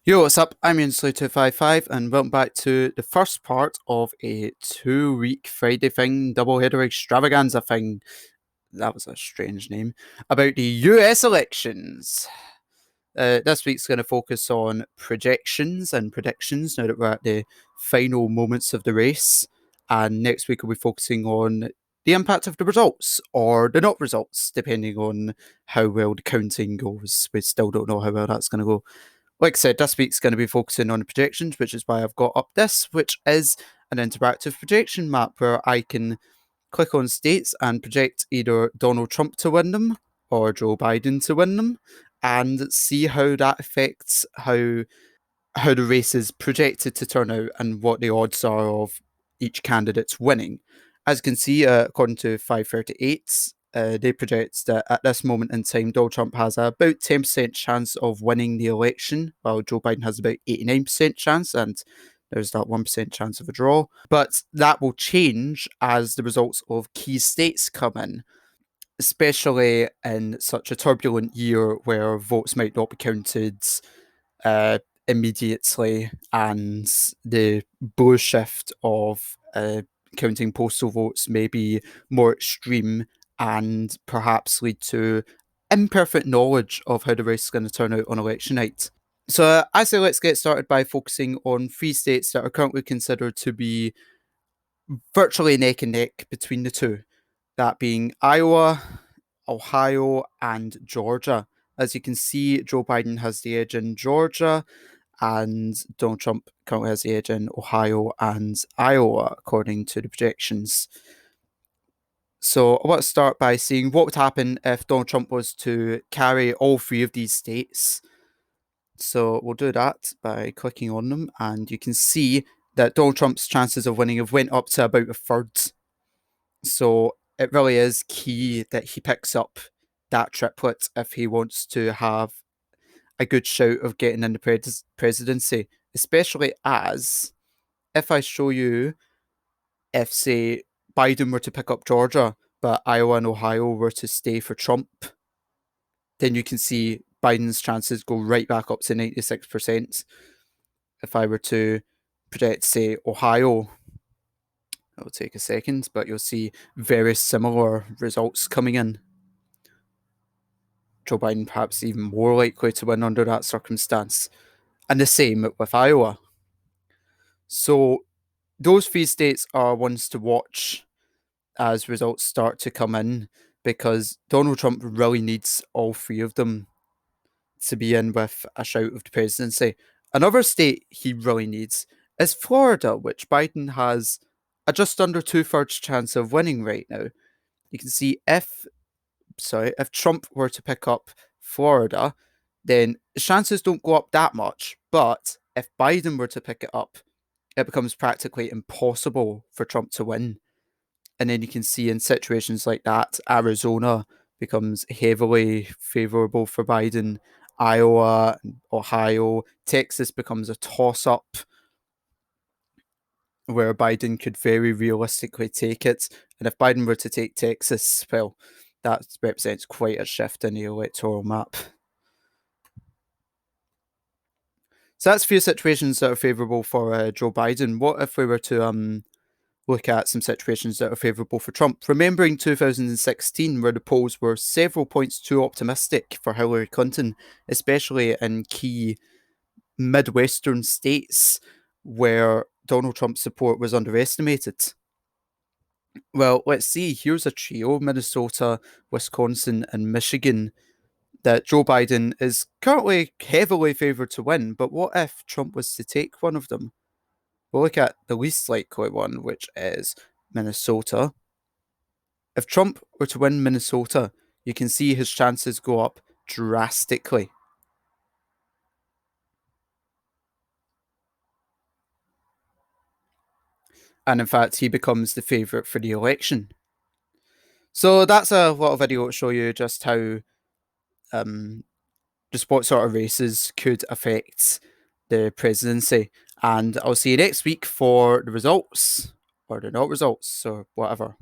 Yo, what's up? I'm Slater255 and welcome back to the first part of a 2 week Friday thing, doubleheader extravaganza thing. That was a strange name. About the US elections. This week's going to focus on projections and predictions now that we're at the final moments of the race. And next week we'll be focusing on the impact of the results or the not results, depending on how well the counting goes. We still don't know how well that's going to go. Like I said, this week's going to be focusing on the projections, which is why I've got up this, which is an interactive projection map where I can click on states and project either Donald Trump to win them or Joe Biden to win them and see how that affects how the race is projected to turn out and what the odds are of each candidate's winning. As you can see, according to 538, they project that at this moment in time, Donald Trump has about 10% chance of winning the election, while Joe Biden has about 89% chance, and there's that 1% chance of a draw. But that will change as the results of key states come in, especially in such a turbulent year where votes might not be counted uh, immediately, and the blue shift of counting postal votes may be more extreme and perhaps lead to imperfect knowledge of how the race is going to turn out on election night. So I say let's get started by focusing on three states that are currently considered to be virtually neck and neck between the two, that being Iowa, Ohio, and Georgia. As you can see, Joe Biden has the edge in Georgia, and Donald Trump currently has the edge in Ohio and Iowa, according to the projections. So I want to start by seeing what would happen if Donald Trump was to carry all three of these states. So we'll do that by clicking on them, and you can see that Donald Trump's chances of winning have went up to about a third. So it really is key that he picks up that triplet if he wants to have a good shout of getting in the presidency, especially as if I show you if, say, Biden were to pick up Georgia, but Iowa and Ohio were to stay for Trump, then you can see Biden's chances go right back up to 96%. If I were to project, say, Ohio, it'll take a second, but you'll see very similar results coming in. Joe Biden perhaps even more likely to win under that circumstance. And the same with Iowa. So those three states are ones to watch as results start to come in, because Donald Trump really needs all three of them to be in with a shout of the presidency. Another state he really needs is Florida, which Biden has a just under 2/3 chance of winning right now. You can see if Trump were to pick up Florida, then the chances don't go up that much. But if Biden were to pick it up, it becomes practically impossible for Trump to win. And then you can see in situations like that, Arizona becomes heavily favorable for Biden. Iowa, Ohio, Texas becomes a toss up where Biden could very realistically take it. And if Biden were to take Texas, well, that represents quite a shift in the electoral map. So that's a few situations that are favourable for Joe Biden. What if we were to look at some situations that are favourable for Trump? Remembering 2016, where the polls were several points too optimistic for Hillary Clinton, especially in key Midwestern states where Donald Trump's support was underestimated. Well, let's see. Here's a trio: Minnesota, Wisconsin, and Michigan, that Joe Biden is currently heavily favoured to win. But what if Trump was to take one of them? We'll look at the least likely one, which is Minnesota. If Trump were to win Minnesota, you can see his chances go up drastically. And in fact, he becomes the favourite for the election. So that's a little video to show you just how, just what sort of races could affect the presidency. And I'll see you next week for the results, or the not results, or whatever.